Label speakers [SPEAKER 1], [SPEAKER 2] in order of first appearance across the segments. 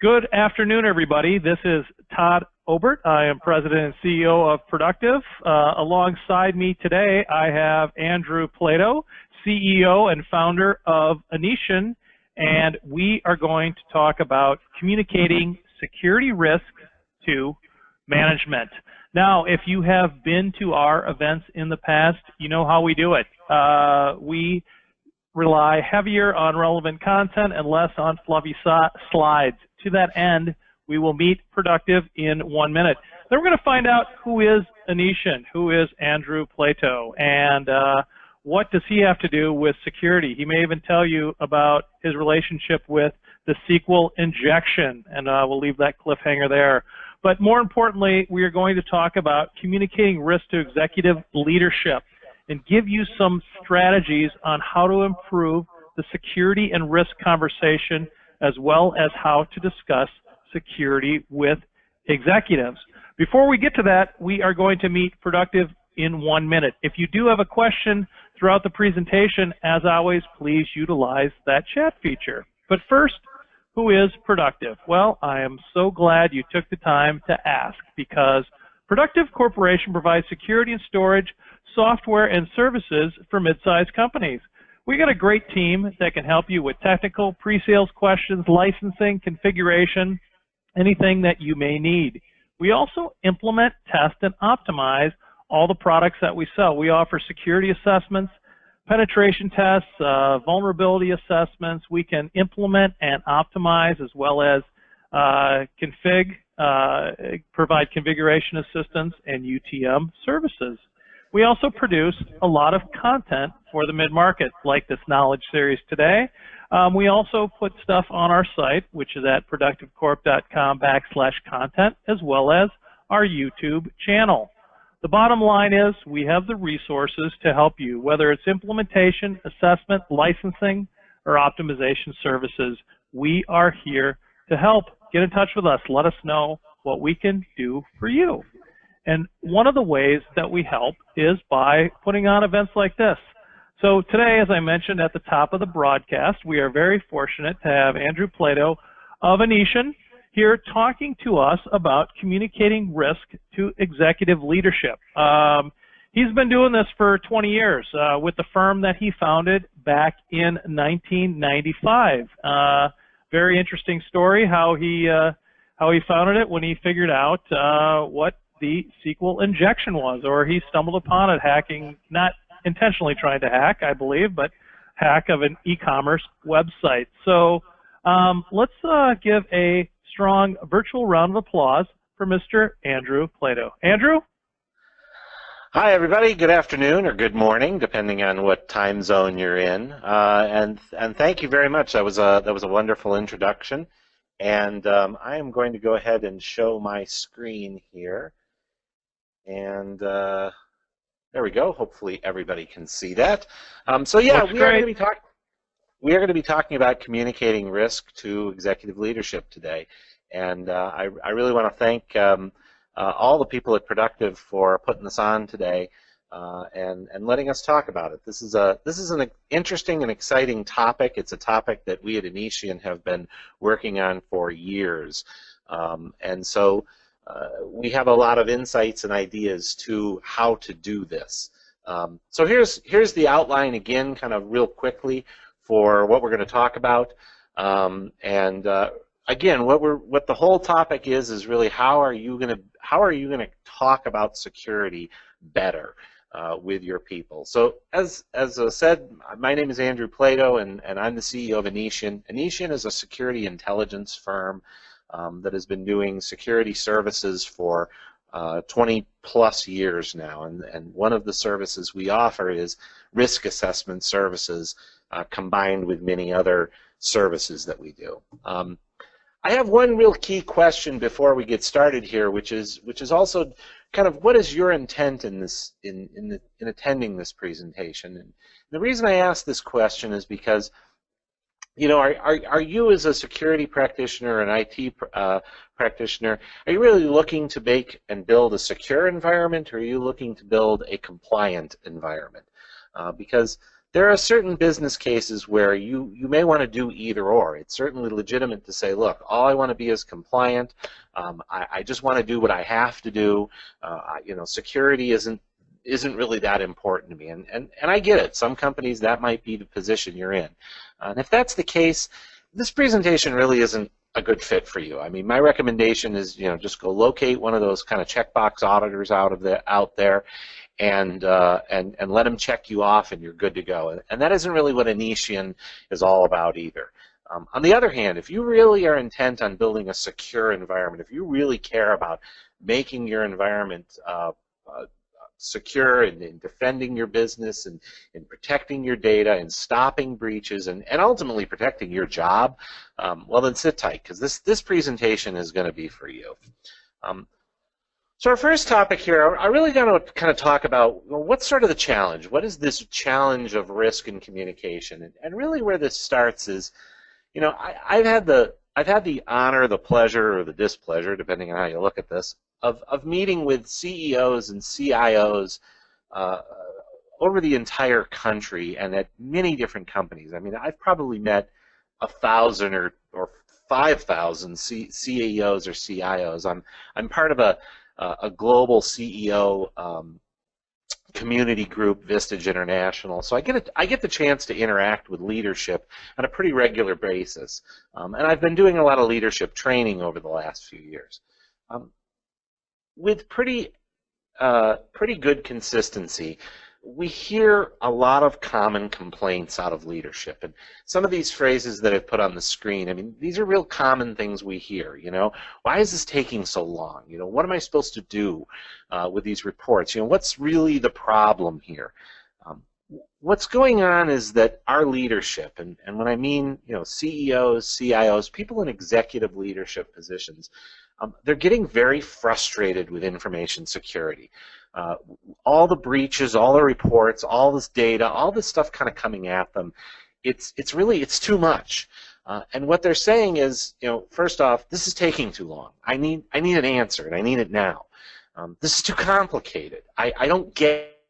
[SPEAKER 1] Good afternoon, everybody. This is Todd Obert. I am President and CEO of Productive. Alongside me today, I have Andrew Plato, CEO and founder of Anitian, and we are going to talk about communicating security risks to management. Now, if you have been to our events in the past, you know how we do it. We rely heavier on relevant content and less on fluffy slides. To that end, we will meet Productive in 1 minute. Then we're going to find out who is Anitian, who is Andrew Plato, and what does he have to do with security. He may even tell you about his relationship with the SQL injection, and we'll leave that cliffhanger there. But more importantly, we are going to talk about communicating risk to executive leadership and give you some strategies on how to improve the security and risk conversation, as well as how to discuss security with executives. Before we get to that, we are going to meet Productive in 1 minute. If you do have a question throughout the presentation, as always, please utilize that chat feature. But first, who is Productive? Well, I am so glad you took the time to ask, because Productive Corporation provides security and storage, software, and services for mid-sized companies. We got a great team that can help you with technical, pre-sales questions, licensing, configuration, anything that you may need. We also implement, test, and optimize all the products that we sell. We offer security assessments, penetration tests, vulnerability assessments. We can implement and optimize, as well as provide configuration assistance and UTM services. We also produce a lot of content for the mid-market, like this knowledge series today. We also put stuff on our site, which is at productivecorp.com/content, as well as our YouTube channel. The bottom line is we have the resources to help you, whether it's implementation, assessment, licensing, or optimization services. We are here to help. Get in touch with us. Let us know what we can do for you. And one of the ways that we help is by putting on events like this. So today, as I mentioned at the top of the broadcast, we are very fortunate to have Andrew Plato of Anitian here talking to us about communicating risk to executive leadership. He's been doing this for 20 years with the firm that he founded back in 1995. Very interesting story how he founded it when he figured out what the SQL injection was, or he stumbled upon it hacking, not intentionally trying to hack, I believe, but hack of an e-commerce website. So let's give a strong virtual round of applause for Mr. Andrew Plato. Andrew?
[SPEAKER 2] Hi, everybody. Good afternoon or good morning, depending on what time zone you're in. And thank you very much. That was a wonderful introduction. And I am going to go ahead and show my screen here. And there we go. Hopefully everybody can see that. So yeah, we are going to be talking about communicating risk to executive leadership today. And I really want to thank all the people at Productive for putting this on today and letting us talk about it. This is an interesting and exciting topic. It's a topic that we at Anitian have been working on for years. And so we have a lot of insights and ideas to how to do this. So here's the outline again, kind of real quickly, for what we're going to talk about. Again, what the whole topic is really how are you going to talk about security better with your people. So as I said, my name is Andrew Plato, and I'm the CEO of Anitian. Anitian is a security intelligence firm that has been doing security services for 20-plus years now, and one of the services we offer is risk assessment services combined with many other services that we do. I have one real key question before we get started here, which is also kind of what is your intent in this in attending this presentation? And the reason I ask this question is because, you know, are you as a security practitioner, an IT practitioner, are you really looking to make and build a secure environment, or are you looking to build a compliant environment? Because there are certain business cases where you may want to do either or. It's certainly legitimate to say, look, all I want to be is compliant. I just want to do what I have to do. Security isn't really that important to me. And I get it. Some companies, that might be the position you're in. And if that's the case, this presentation really isn't a good fit for you. I mean, my recommendation is, just go locate one of those kind of checkbox auditors out there, and let them check you off, and you're good to go. And that isn't really what Anitian is all about either. On the other hand, if you really are intent on building a secure environment, if you really care about making your environment secure and defending your business and protecting your data and stopping breaches and ultimately protecting your job, well, then sit tight, because this presentation is going to be for you. So our first topic here, I really got to kind of talk about, what's sort of the challenge? What is this challenge of risk and communication? And really where this starts is, I've had the honor, the pleasure, or the displeasure, depending on how you look at this, of meeting with CEOs and CIOs over the entire country and at many different companies. I mean, I've probably met 1,000 or 5,000 CEOs or CIOs. I'm part of a global CEO community group, Vistage International. So I get the chance to interact with leadership on a pretty regular basis, and I've been doing a lot of leadership training over the last few years. With pretty good consistency, we hear a lot of common complaints out of leadership. And some of these phrases that I've put on the screen, I mean, these are real common things we hear. Why is this taking so long? What am I supposed to do with these reports? What's really the problem here? What's going on is that our leadership, and when I mean CEOs, CIOs, people in executive leadership positions, they're getting very frustrated with information security. All the breaches, all the reports, all this data, all this stuff kind of coming at them, it's too much. And what they're saying is, first off, this is taking too long. I need an answer, and I need it now. This is too complicated. I don't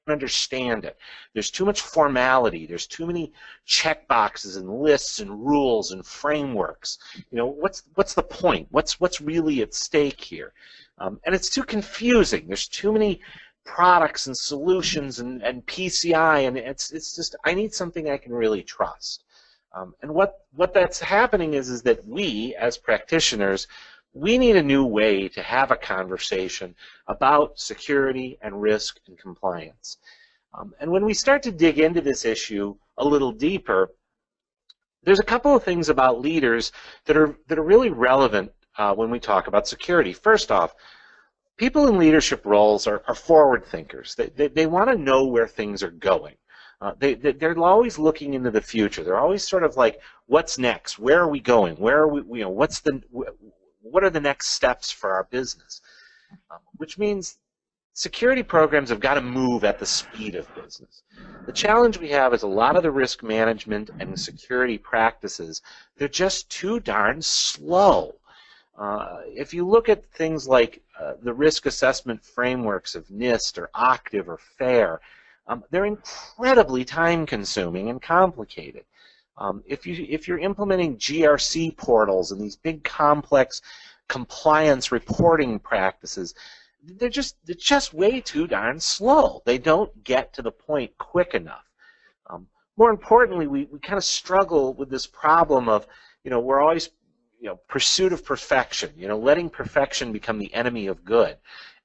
[SPEAKER 2] understand it. There's too much formality. There's too many check boxes and lists and rules and frameworks. What's the point? What's really at stake here? And it's too confusing. There's too many products and solutions and PCI, and it's just, I need something I can really trust. And what that's happening is that we, as practitioners, we need a new way to have a conversation about security and risk and compliance. And when we start to dig into this issue a little deeper, there's a couple of things about leaders that are really relevant when we talk about security. First off, people in leadership roles are forward thinkers. They want to know where things are going. They're always looking into the future. They're always sort of like, what's next? Where are we going? Where are we? What are the next steps for our business? Which means security programs have got to move at the speed of business. The challenge we have is a lot of the risk management and security practices, they're just too darn slow. If you look at things like the risk assessment frameworks of NIST or Octave or FAIR, they're incredibly time-consuming and complicated. If you're implementing GRC portals and these big complex compliance reporting practices, they're just way too darn slow. They don't get to the point quick enough. More importantly, we kind of struggle with this problem of, we're always, pursuit of perfection, letting perfection become the enemy of good,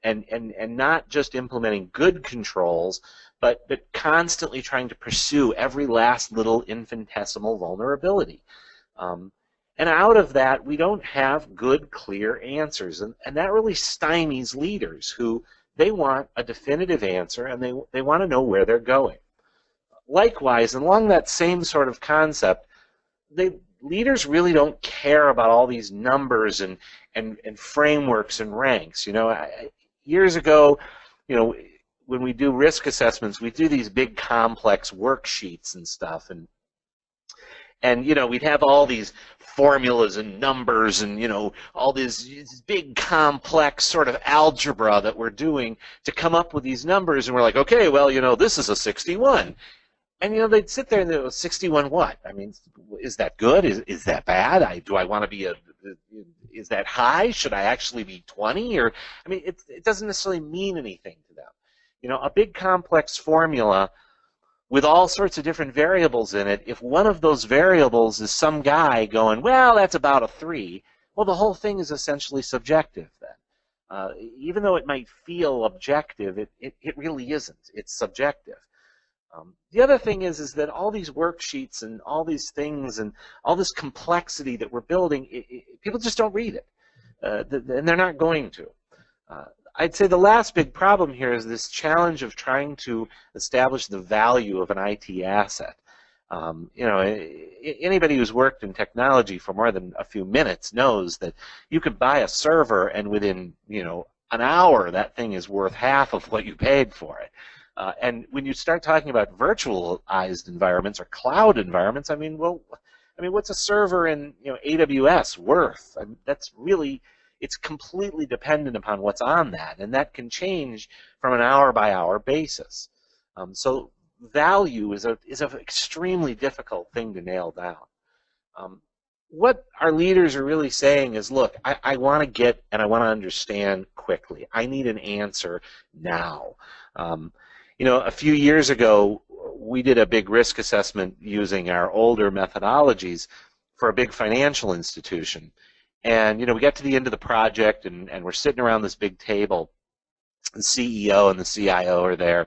[SPEAKER 2] and not just implementing good controls, but constantly trying to pursue every last little infinitesimal vulnerability. And out of that, we don't have good, clear answers, and that really stymies leaders who, they want a definitive answer, and they want to know where they're going. Likewise, along that same sort of concept, leaders really don't care about all these numbers and frameworks and ranks. Years ago, when we do risk assessments, we do these big complex worksheets and stuff, and we'd have all these formulas and numbers and all this big complex sort of algebra that we're doing to come up with these numbers, and we're like, okay, well, this is a 61. And they'd sit there and they go, 61 what? I mean, is that good? Is that bad? Do I want to be is that high? Should I actually be 20? Or, I mean, it doesn't necessarily mean anything to them. A big complex formula with all sorts of different variables in it, if one of those variables is some guy going, well, that's about a 3, well, the whole thing is essentially subjective then. Even though it might feel objective, it really isn't. It's subjective. The other thing is that all these worksheets and all these things and all this complexity that we're building, people just don't read it, and they're not going to. I'd say the last big problem here is this challenge of trying to establish the value of an IT asset. Anybody who's worked in technology for more than a few minutes knows that you could buy a server and within an hour that thing is worth half of what you paid for it. And when you start talking about virtualized environments or cloud environments, what's a server in AWS worth? It's completely dependent upon what's on that, and that can change from an hour-by-hour basis. So value is an extremely difficult thing to nail down. What our leaders are really saying is, look, I want to get and I want to understand quickly. I need an answer now. A few years ago, we did a big risk assessment using our older methodologies for a big financial institution. And, we got to the end of the project, and we're sitting around this big table. The CEO and the CIO are there.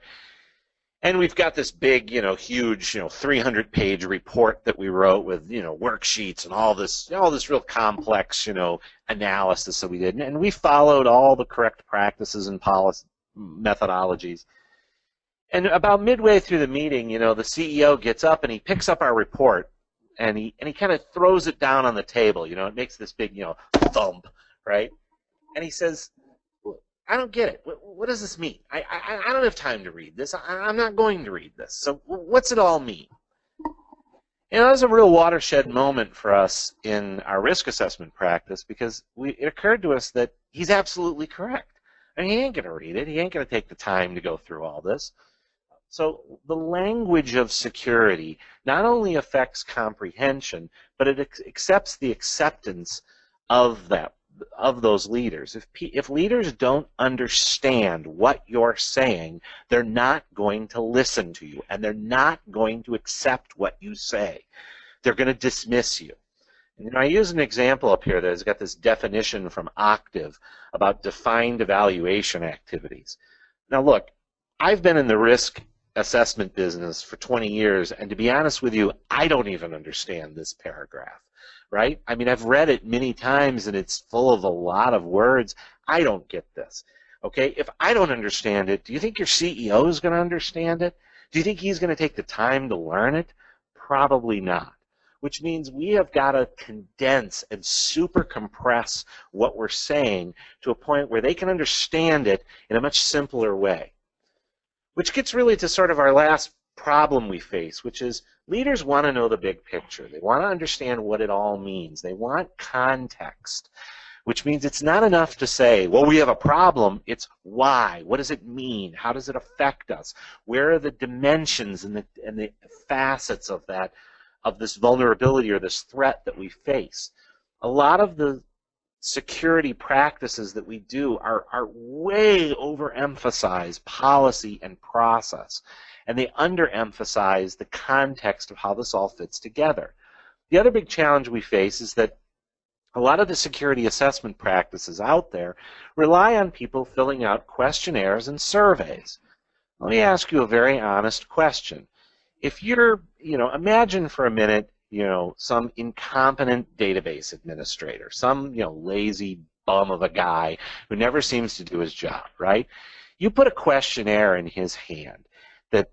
[SPEAKER 2] And we've got this big, huge, 300-page report that we wrote with, worksheets and all this real complex, analysis that we did. And we followed all the correct practices and policy methodologies. And about midway through the meeting, the CEO gets up and he picks up our report. And he kind of throws it down on the table. It makes this big, thump, right? And he says, I don't get it. What does this mean? I don't have time to read this. I'm not going to read this. So what's it all mean? That was a real watershed moment for us in our risk assessment practice, because it occurred to us that he's absolutely correct. I mean, he ain't going to read it. He ain't going to take the time to go through all this. So the language of security not only affects comprehension, but it accepts the acceptance of those leaders. If leaders don't understand what you're saying, they're not going to listen to you, and they're not going to accept what you say. They're going to dismiss you. And I use an example up here that's got this definition from Octave about defined evaluation activities. Now look, I've been in the risk assessment business for 20 years, and to be honest with you, I don't even understand this paragraph, right? I mean, I've read it many times and it's full of a lot of words. I don't get this, okay? If I don't understand it, do you think your CEO is going to understand it? Do you think he's going to take the time to learn it? Probably not, which means we have got to condense and super compress what we're saying to a point where they can understand it in a much simpler way. Which gets really to sort of our last problem we face, which is leaders want to know the big picture. They want to understand what it all means. They want context, which means it's not enough to say, well, we have a problem. It's why. What does it mean? How does it affect us? Where are the dimensions and the facets of this vulnerability or this threat that we face? A lot of the security practices that we do are way overemphasize policy and process, and they underemphasize the context of how this all fits together. The other big challenge we face is that a lot of the security assessment practices out there rely on people filling out questionnaires and surveys. Let me ask you a very honest question. If you're, imagine for a minute, some incompetent database administrator, some, lazy bum of a guy who never seems to do his job, right? You put a questionnaire in his hand that,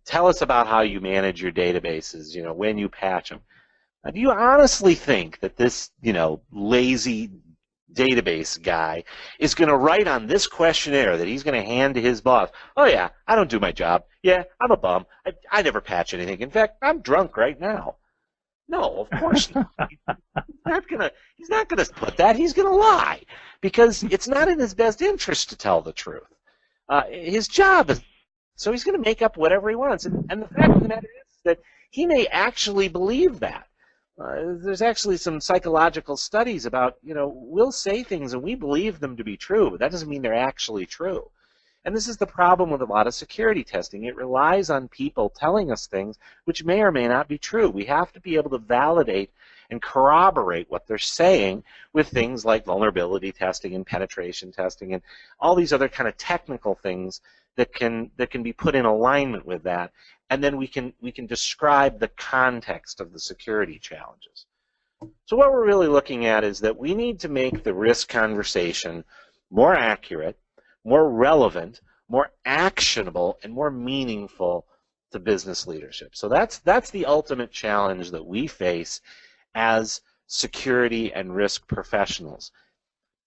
[SPEAKER 2] tell us about how you manage your databases, when you patch them. Now, do you honestly think that this, lazy database guy is going to write on this questionnaire that he's going to hand to his boss, oh yeah, I don't do my job. Yeah, I'm a bum. I never patch anything. In fact, I'm drunk right now. No, of course not. He's not gonna put that. He's gonna lie, because it's not in his best interest to tell the truth. His job is So he's going to make up whatever he wants. And the fact of the matter is that he may actually believe that. There's actually some psychological studies about, we'll say things and we believe them to be true, but that doesn't mean they're actually true. And this is the problem with a lot of security testing. It relies on people telling us things which may or may not be true. We have to be able to validate and corroborate what they're saying with things like vulnerability testing and penetration testing and all these other kind of technical things that can be put in alignment with that. And then we can describe the context of the security challenges. So what we're really looking at is that we need to make the risk conversation more accurate, more relevant, more actionable, and more meaningful to business leadership. So that's the ultimate challenge that we face as security and risk professionals.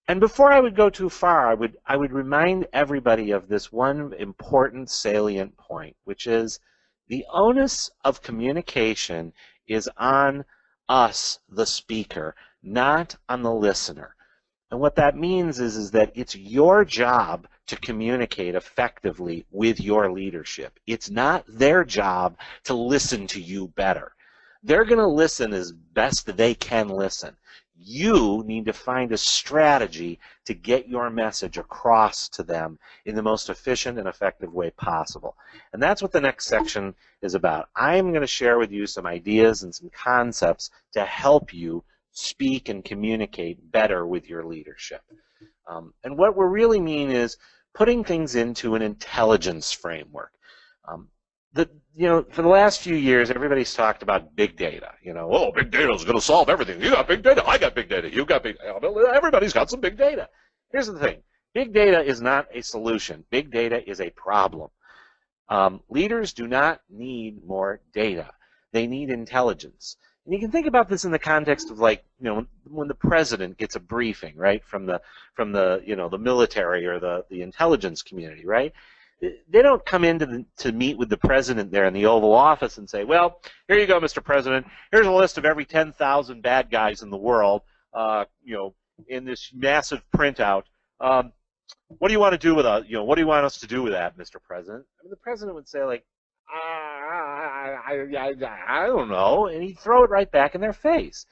[SPEAKER 2] And before I would go too far, I would remind everybody of this one important salient point, which is the onus of communication is on us, the speaker, not on the listener. And what that means is that it's your job to communicate effectively with your leadership. It's not their job to listen to you better. They're going to listen as best they can listen. You need to find a strategy to get your message across to them in the most efficient and effective way possible. And that's what the next section is about. I'm going to share with you some ideas and some concepts to help you speak and communicate better with your leadership. And what we really mean is putting things into an intelligence framework. For the last few years, everybody's talked about big data. Oh, big data is going to solve everything. You got big data. I got big data. You got big data. Everybody's got some big data. Here's the thing. Big data is not a solution. Big data is a problem. Leaders do not need more data. They need intelligence. And you can think about this in the context of when the president gets a briefing, right, from the military or the intelligence community, right? They don't come in to meet with the president there in the Oval Office and say, well, here you go, Mr. President. Here's a list of every 10,000 bad guys in the world, in this massive printout. What do you want to do with us? What do you want us to do with that, Mr. President? I mean, the president would say, I don't know, and he'd throw it right back in their face.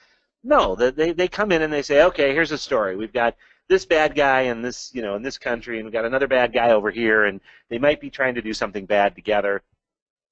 [SPEAKER 2] No, they come in and they say, okay, here's a story. We've got this bad guy in this, in this country, and we've got another bad guy over here, and they might be trying to do something bad together.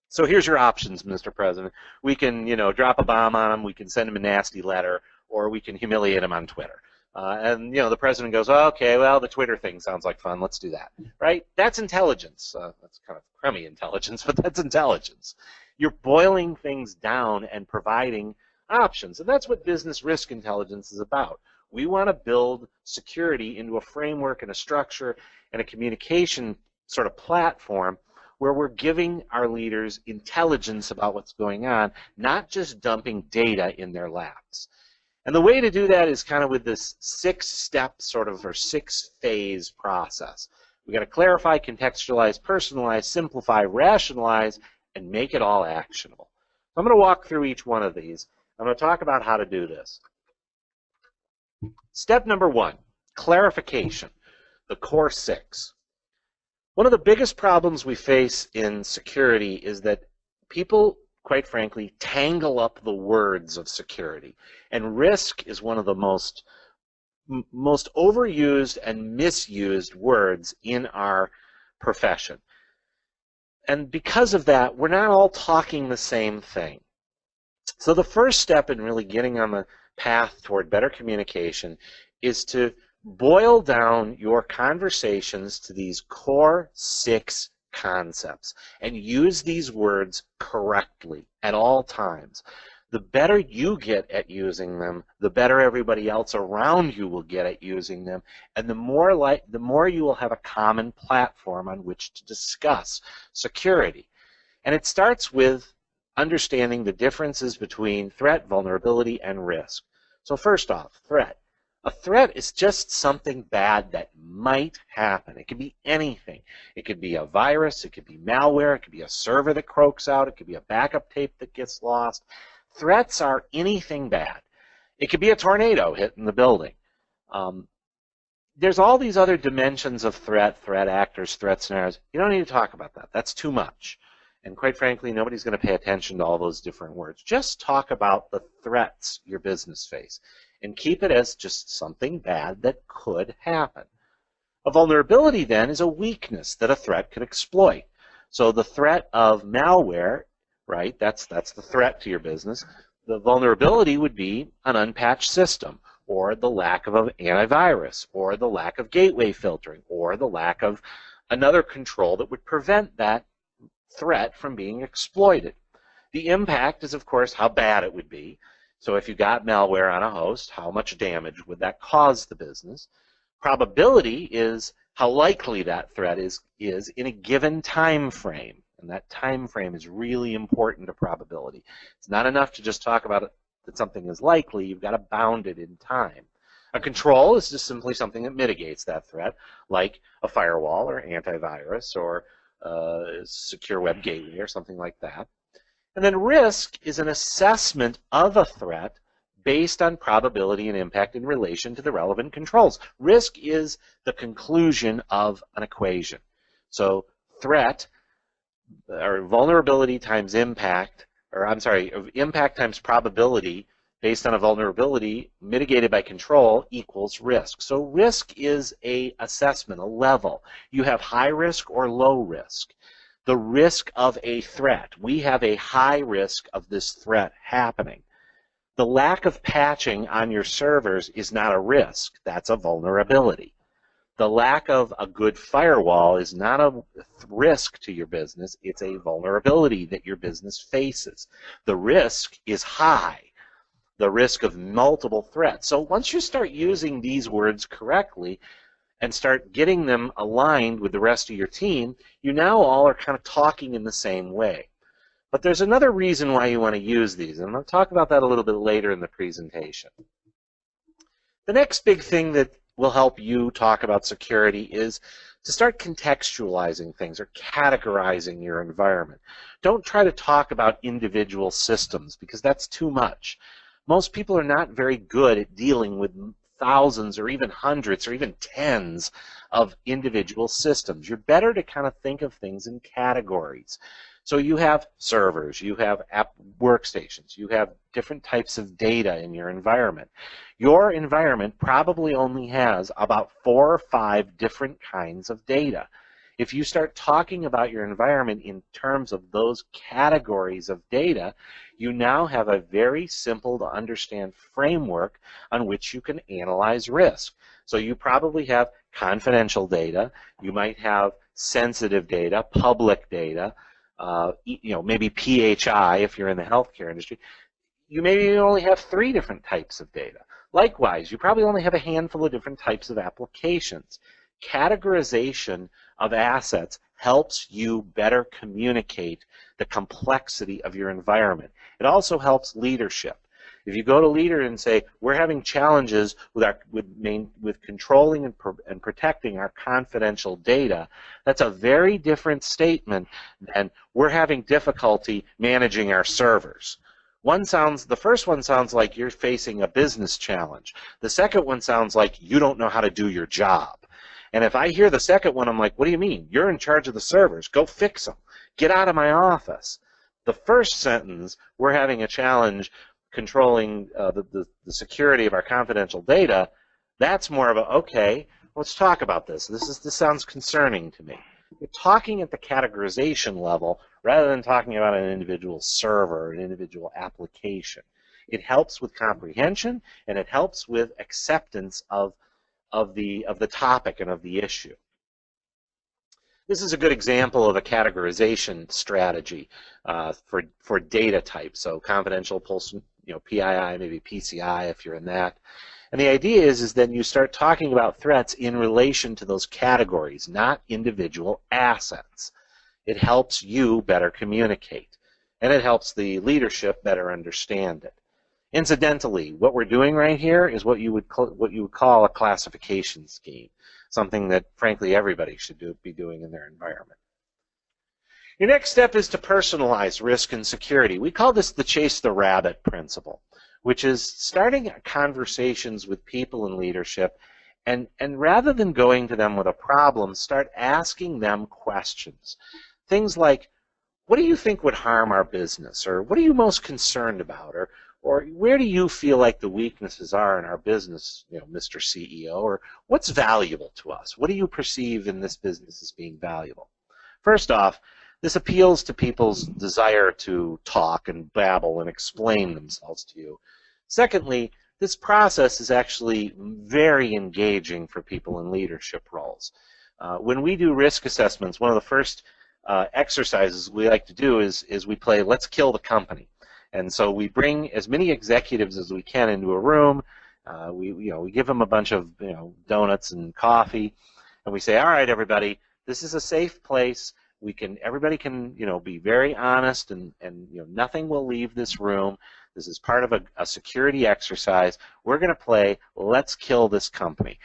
[SPEAKER 2] So here's your options, Mr. President. We can, drop a bomb on them, we can send him a nasty letter, or we can humiliate him on Twitter. And the president goes, oh, okay, well, the Twitter thing sounds like fun. Let's do that, right? That's intelligence. That's kind of crummy intelligence, but that's intelligence. You're boiling things down and providing options, and that's what business risk intelligence is about. We want to build security into a framework and a structure and a communication sort of platform where we're giving our leaders intelligence about what's going on, not just dumping data in their laps. And the way to do that is kind of with this 6-step sort of or 6-phase process. We've got to clarify, contextualize, personalize, simplify, rationalize, and make it all actionable. I'm going to walk through each one of these. I'm going to talk about how to do this. Step number 1, clarification, the core 6. One of the biggest problems we face in security is that people, quite frankly, tangle up the words of security. And risk is one of the most overused and misused words in our profession. And because of that, we're not all talking the same thing. So the first step in really getting on the path toward better communication is to boil down your conversations to these core 6 concepts and use these words correctly at all times. The better you get at using them, the better everybody else around you will get at using them, and the more you will have a common platform on which to discuss security. And it starts with understanding the differences between threat, vulnerability, and risk. So first off, threat. A threat is just something bad that might happen. It could be anything. It could be a virus, it could be malware, it could be a server that croaks out, it could be a backup tape that gets lost. Threats are anything bad. It could be a tornado hitting the building. there's all these other dimensions of threat actors, threat scenarios. You don't need to talk about that. That's too much. And quite frankly, nobody's going to pay attention to all those different words. Just talk about the threats your business face and keep it as just something bad that could happen. A vulnerability then is a weakness that a threat could exploit. So the threat of malware, right, that's the threat to your business. The vulnerability would be an unpatched system, or the lack of an antivirus, or the lack of gateway filtering, or the lack of another control that would prevent that threat from being exploited. The impact is, of course, how bad it would be. So if you got malware on a host, how much damage would that cause the business? Probability is how likely that threat is in a given time frame. And that time frame is really important to probability. It's not enough to just talk about it, that something is likely. You've got to bound it in time. A control is just simply something that mitigates that threat, like a firewall or antivirus or secure web gateway or something like that. And then risk is an assessment of a threat based on probability and impact in relation to the relevant controls. Risk is the conclusion of an equation. So threat, or vulnerability times impact, or I'm sorry, impact times probability based on a vulnerability mitigated by control equals risk. So risk is an assessment, a level. You have high risk or low risk. The risk of a threat. We have a high risk of this threat happening. The lack of patching on your servers is not a risk. That's a vulnerability. The lack of a good firewall is not a risk to your business. It's a vulnerability that your business faces. The risk is high. The risk of multiple threats. So once you start using these words correctly and start getting them aligned with the rest of your team, you now all are kind of talking in the same way. But there's another reason why you want to use these, and I'm going to talk about that a little bit later in the presentation. The next big thing that will help you talk about security is to start contextualizing things or categorizing your environment. Don't try to talk about individual systems because that's too much. Most people are not very good at dealing with thousands or even hundreds or even tens of individual systems. You're better to kind of think of things in categories. So you have servers, you have app workstations, you have different types of data in your environment. Your environment probably only has about 4 or 5 different kinds of data. If you start talking about your environment in terms of those categories of data, you now have a very simple to understand framework on which you can analyze risk. So you probably have confidential data, you might have sensitive data, public data, maybe PHI if you're in the healthcare industry. You maybe only have 3 different types of data. Likewise, you probably only have a handful of different types of applications. Categorization of assets helps you better communicate the complexity of your environment. It also helps leadership. If you go to leader and say, we're having challenges with controlling and protecting our confidential data, that's a very different statement than we're having difficulty managing our servers. The first one sounds like you're facing a business challenge. The second one sounds like you don't know how to do your job. And if I hear the second one, I'm like, what do you mean? You're in charge of the servers. Go fix them. Get out of my office. The first sentence, we're having a challenge controlling the security of our confidential data, that's more of a, okay, let's talk about this. This sounds concerning to me. You're talking at the categorization level rather than talking about an individual server or an individual application. It helps with comprehension and it helps with acceptance of the topic and of the issue. This is a good example of a categorization strategy for data types. So confidential, PII, maybe PCI if you're in that. And the idea is then you start talking about threats in relation to those categories, not individual assets. It helps you better communicate, and it helps the leadership better understand it. Incidentally, what we're doing right here is what you would call a classification scheme, something that, frankly, everybody should be doing in their environment. Your next step is to personalize risk and security. We call this the chase the rabbit principle, which is starting conversations with people in leadership And rather than going to them with a problem, start asking them questions. Things like, what do you think would harm our business? Or what are you most concerned about? Or where do you feel like the weaknesses are in our business, Mr. CEO? Or what's valuable to us? What do you perceive in this business as being valuable? First off, this appeals to people's desire to talk and babble and explain themselves to you. Secondly, this process is actually very engaging for people in leadership roles. When we do risk assessments, one of the first exercises we like to do is we play Let's Kill the Company. And so we bring as many executives as we can into a room. We give them a bunch of donuts and coffee, and we say, all right, everybody, this is a safe place. Everybody can be very honest, and nothing will leave this room. This is part of a security exercise. We're going to play Let's Kill this company.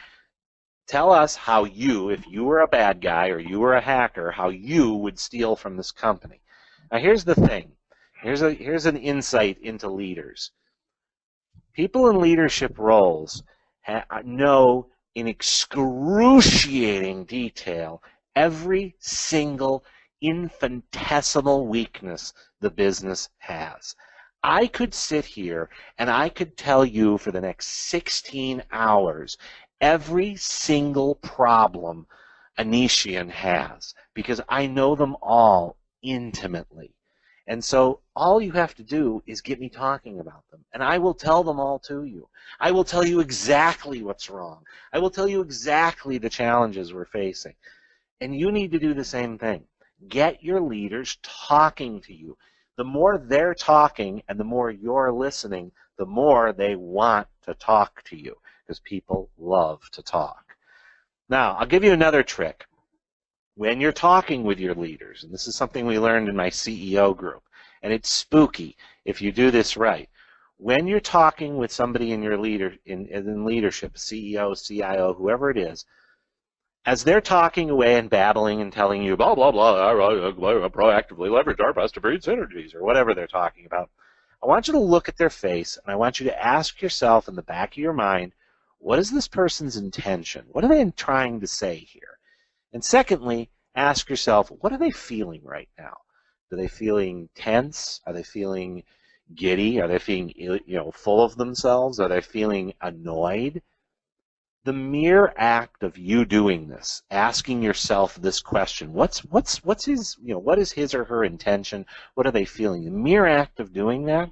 [SPEAKER 2] Tell us how you, if you were a bad guy or you were a hacker, how you would steal from this company. Now here's the thing. Here's an insight into leaders. People in leadership roles know in excruciating detail every single infinitesimal weakness the business has. I could sit here and I could tell you for the next 16 hours every single problem Anitian has, because I know them all intimately. And so all you have to do is get me talking about them, and I will tell them all to you. I will tell you exactly what's wrong. I will tell you exactly the challenges we're facing. And you need to do the same thing. Get your leaders talking to you. The more they're talking and the more you're listening, the more they want to talk to you, because people love to talk. Now, I'll give you another trick. When you're talking with your leaders, and this is something we learned in my CEO group, and it's spooky if you do this right. When you're talking with somebody in your in leadership, CEO, CIO, whoever it is, as they're talking away and babbling and telling you, blah, blah, blah, proactively leverage our best-of-breed synergies, or whatever they're talking about, I want you to look at their face, and I want you to ask yourself in the back of your mind, what is this person's intention? What are they trying to say here? And secondly, ask yourself, what are they feeling right now? Are they feeling tense? Are they feeling giddy? Are they feeling full of themselves? Are they feeling annoyed? The mere act of you doing this, asking yourself this question, what is his or her intention? What are they feeling? The mere act of doing that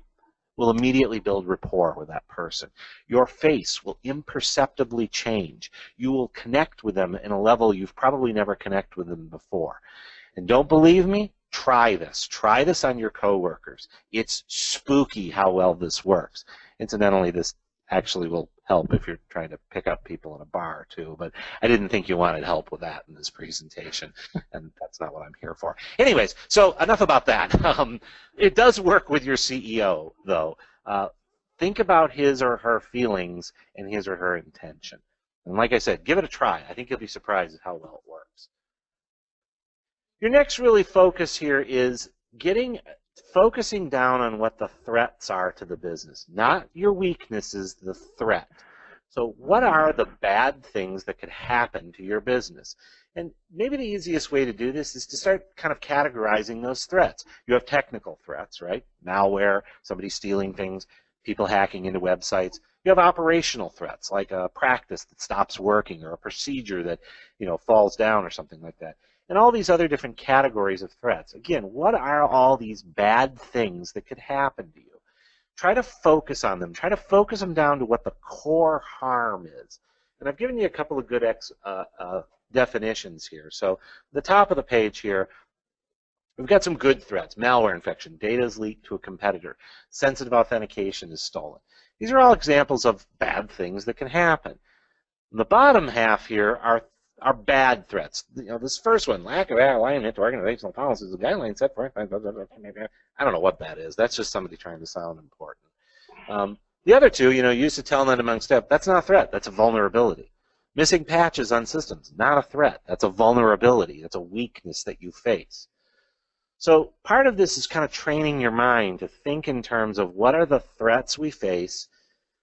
[SPEAKER 2] will immediately build rapport with that person. Your face will imperceptibly change. You will connect with them in a level you've probably never connected with them before. And don't believe me? Try this. Try this on your coworkers. It's spooky how well this works. Incidentally, this actually will help if you're trying to pick up people in a bar too, but I didn't think you wanted help with that in this presentation, and that's not what I'm here for. Anyways, so enough about that. It does work with your CEO, though. Think about his or her feelings and his or her intention. And like I said, give it a try. I think you'll be surprised at how well it works. Your next really focus here is focusing down on what the threats are to the business, not your weaknesses, the threat. So what are the bad things that could happen to your business? And maybe the easiest way to do this is to start kind of categorizing those threats. You have technical threats, right? Malware, somebody stealing things, people hacking into websites. You have operational threats, like a practice that stops working or a procedure that falls down or something like that. And all these other different categories of threats. Again, what are all these bad things that could happen to you? Try to focus on them. Try to focus them down to what the core harm is. And I've given you a couple of good definitions here. So the top of the page here, we've got some good threats. Malware infection, data is leaked to a competitor, sensitive authentication is stolen. These are all examples of bad things that can happen. In the bottom half here are bad threats. This first one, lack of alignment to organizational policies, the guidelines set for, I don't know what that is. That's just somebody trying to sound important. The other two, use to telnet among staff, that's not a threat. That's a vulnerability. Missing patches on systems, not a threat. That's a vulnerability. That's a weakness that you face. So part of this is kind of training your mind to think in terms of what are the threats we face,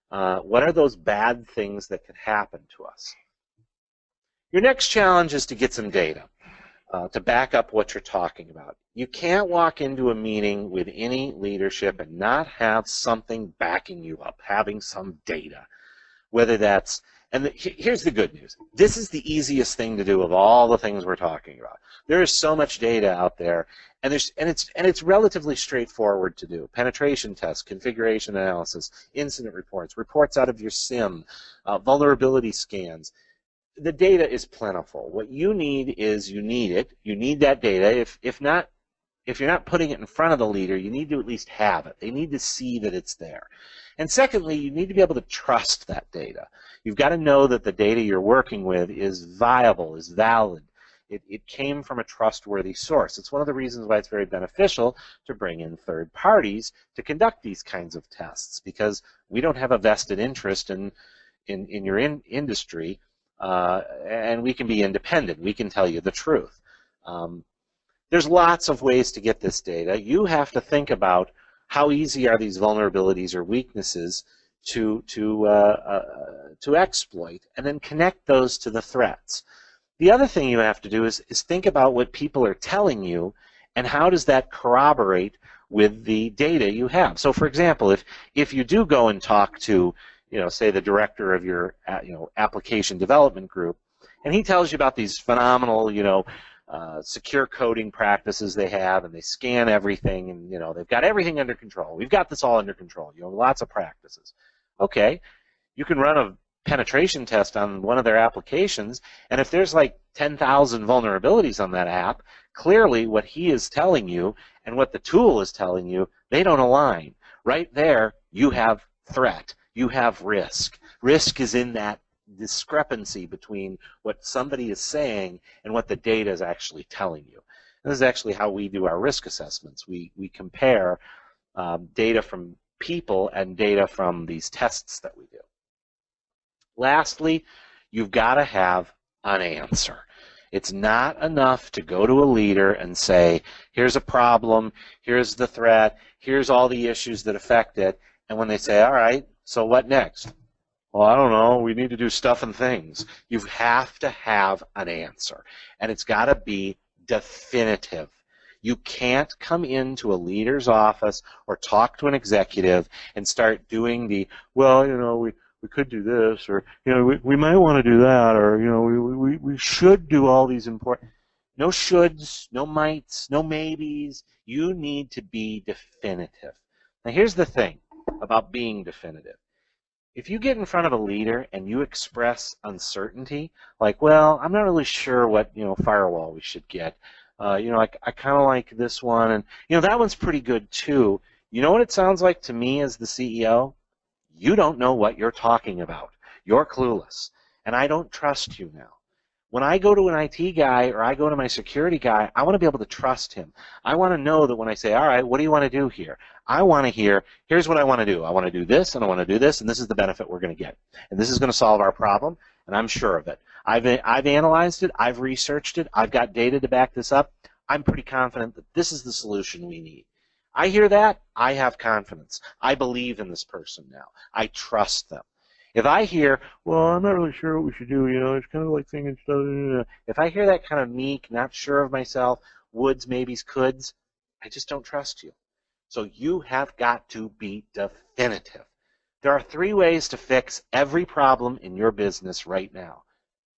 [SPEAKER 2] what are those bad things that could happen to us. Your next challenge is to get some data to back up what you're talking about. You can't walk into a meeting with any leadership and not have something backing you up, having some data. Whether that's, and here's the good news. This is the easiest thing to do of all the things we're talking about. There is so much data out there, and it's relatively straightforward to do. Penetration tests, configuration analysis, incident reports, reports out of your SIM, vulnerability scans. The data is plentiful. What you need is you need it. You need that data. If you're not putting it in front of the leader, you need to at least have it. They need to see that it's there. And secondly, you need to be able to trust that data. You've got to know that the data you're working with is viable, is valid. It came from a trustworthy source. It's one of the reasons why it's very beneficial to bring in third parties to conduct these kinds of tests, because we don't have a vested interest in your industry, and we can be independent. We can tell you the truth. There's lots of ways to get this data. You have to think about how easy are these vulnerabilities or weaknesses to exploit, and then connect those to the threats. The other thing you have to do is think about what people are telling you, and how does that corroborate with the data you have. So, for example, if you do go and talk to, say the director of your application development group, and he tells you about these phenomenal, secure coding practices they have, and they scan everything, and they've got everything under control. We've got this all under control. Lots of practices. Okay, you can run a penetration test on one of their applications, and if there's like 10,000 vulnerabilities on that app, clearly what he is telling you and what the tool is telling you, they don't align. Right there, you have threat. You have risk. Risk is in that discrepancy between what somebody is saying and what the data is actually telling you. And this is actually how we do our risk assessments. We compare data from people and data from these tests that we do. Lastly, you've got to have an answer. It's not enough to go to a leader and say, here's a problem, here's the threat, here's all the issues that affect it, and when they say, all right, so what next? Well, I don't know, we need to do stuff and things. You have to have an answer, and it's got to be definitive. You can't come into a leader's office or talk to an executive and start doing the, well, we could do this, or we might want to do that, or we should do all these important. No shoulds, no mights, no maybes. You need to be definitive. Now here's the thing about being definitive. If you get in front of a leader and you express uncertainty, like, well, I'm not really sure what firewall we should get. I kind of like this one, and that one's pretty good too. You know what it sounds like to me as the CEO? You don't know what you're talking about. You're clueless, and I don't trust you now. When I go to an IT guy or I go to my security guy, I want to be able to trust him. I want to know that when I say, all right, what do you want to do here? I want to hear, here's what I want to do. I want to do this, and I want to do this, and this is the benefit we're going to get. And this is going to solve our problem, and I'm sure of it. I've analyzed it. I've researched it. I've got data to back this up. I'm pretty confident that this is the solution we need. I hear that, I have confidence. I believe in this person now. I trust them. If I hear, well, I'm not really sure what we should do, it's kind of like thinking stuff. If I hear that kind of meek, not sure of myself, woulds, maybes, coulds, I just don't trust you. So you have got to be definitive. There are 3 ways to fix every problem in your business right now.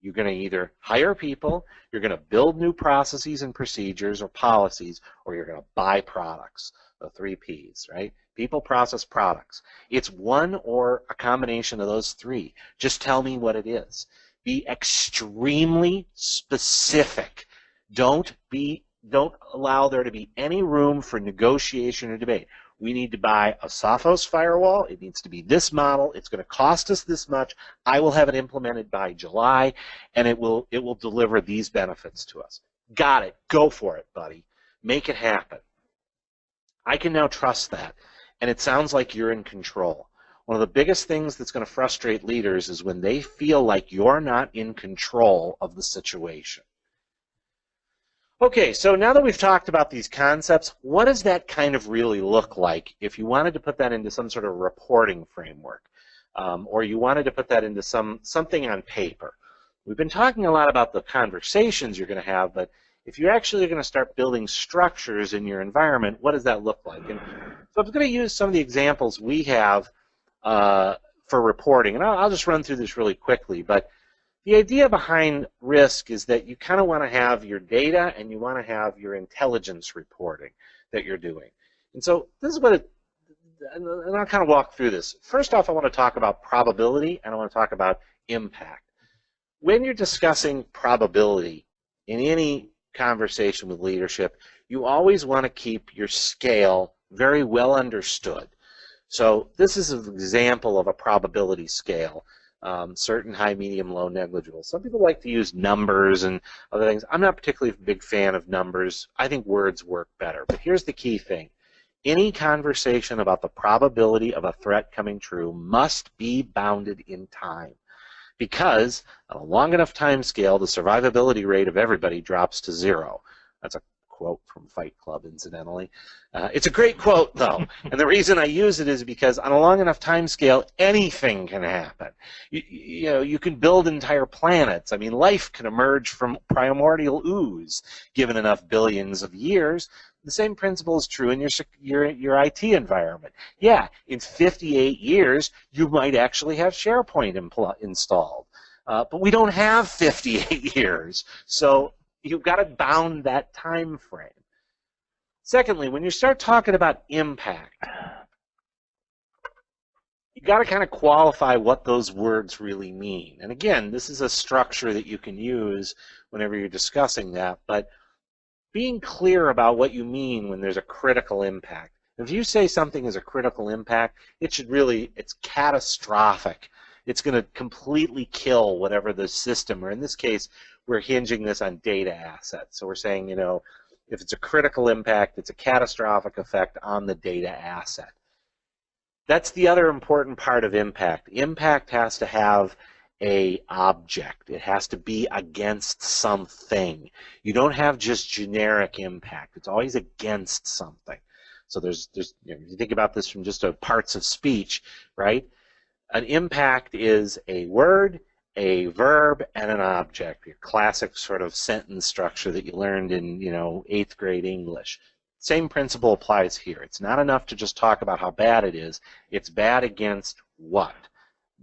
[SPEAKER 2] You're going to either hire people, you're going to build new processes and procedures or policies, or you're going to buy products. The 3 Ps, right? People, process, products. It's one or a combination of those 3. Just tell me what it is. Be extremely specific. Don't allow there to be any room for negotiation or debate. We need to buy a Sophos firewall. It needs to be this model. It's going to cost us this much. I will have it implemented by July, and it will deliver these benefits to us. Got it. Go for it, buddy. Make it happen. I can now trust that, and it sounds like you're in control. One of the biggest things that's going to frustrate leaders is when they feel like you're not in control of the situation. Okay, so now that we've talked about these concepts, what does that kind of really look like if you wanted to put that into some sort of reporting framework, or you wanted to put that into something on paper? We've been talking a lot about the conversations you're going to have, but if you're actually going to start building structures in your environment, what does that look like? And so I'm going to use some of the examples we have for reporting, and I'll just run through this really quickly. But the idea behind risk is that you kind of want to have your data and you want to have your intelligence reporting that you're doing. And so this is what and I'll kind of walk through this. First off, I want to talk about probability, and I want to talk about impact. When you're discussing probability in any conversation with leadership, you always want to keep your scale very well understood. So this is an example of a probability scale, certain, high, medium, low, negligible. Some people like to use numbers and other things. I'm not particularly a big fan of numbers. I think words work better. But here's the key thing. Any conversation about the probability of a threat coming true must be bounded in time, because on a long enough time scale, the survivability rate of everybody drops to 0. That's a quote from Fight Club, incidentally. It's a great quote, though, and the reason I use it is because on a long enough time scale, anything can happen. You know, you can build entire planets. I mean, life can emerge from primordial ooze, given enough billions of years. The same principle is true in your IT environment. Yeah, in 58 years, you might actually have SharePoint installed. But we don't have 58 years. So you've got to bound that time frame. Secondly, when you start talking about impact, you've got to kind of qualify what those words really mean. And again, this is a structure that you can use whenever you're discussing that. But being clear about what you mean when there's a critical impact. If you say something is a critical impact, it's catastrophic. It's going to completely kill whatever the system, or in this case, we're hinging this on data assets. So we're saying, you know, if it's a critical impact, it's a catastrophic effect on the data asset. That's the other important part of impact. Impact has to have an object. It has to be against something. You don't have just generic impact. It's always against something. So there's you know, you think about this from just a parts of speech, right? An impact is a word, a verb, and an object. Your classic sort of sentence structure that you learned in, you know, 8th grade English. Same principle applies here. It's not enough to just talk about how bad it is. It's bad against what?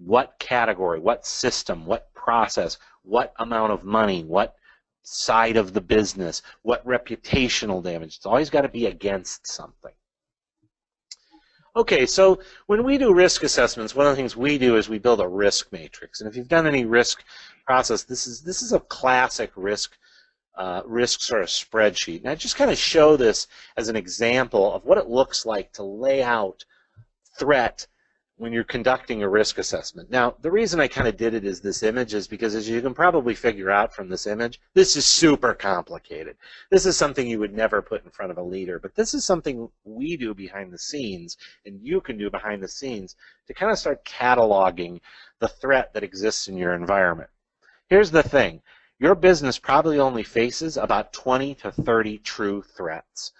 [SPEAKER 2] What category, what system, what process, what amount of money, what side of the business, what reputational damage. It's always got to be against something. Okay, so when we do risk assessments, one of the things we do is we build a risk matrix. And if you've done any risk process, this is a classic risk sort of spreadsheet. And I just kind of show this as an example of what it looks like to lay out threat when you're conducting a risk assessment. Now, the reason I kind of did it as this image is because, as you can probably figure out from this image, this is super complicated. This is something you would never put in front of a leader, but this is something we do behind the scenes, and you can do behind the scenes to kind of start cataloging the threat that exists in your environment. Here's the thing. Your business probably only faces about 20 to 30 true threats.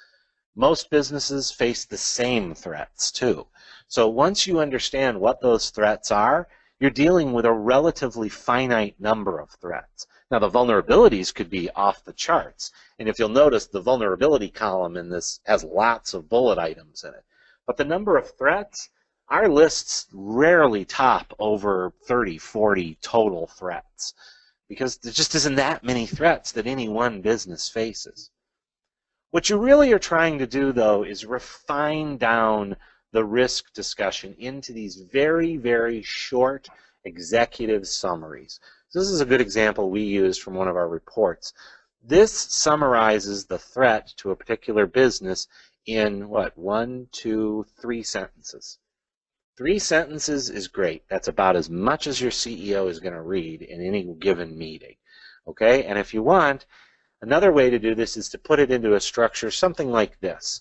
[SPEAKER 2] Most businesses face the same threats, too. So once you understand what those threats are, you're dealing with a relatively finite number of threats. Now, the vulnerabilities could be off the charts. And if you'll notice, the vulnerability column in this has lots of bullet items in it. But the number of threats, our lists rarely top over 30, 40 total threats, because there just isn't that many threats that any one business faces. What you really are trying to do, though, is refine down the risk discussion into these very, very short executive summaries. So this is a good example we used from one of our reports. This summarizes the threat to a particular business in, what, 1, 2, 3 sentences. 3 sentences is great. That's about as much as your CEO is going to read in any given meeting. Okay? And if you want, another way to do this is to put it into a structure, something like this.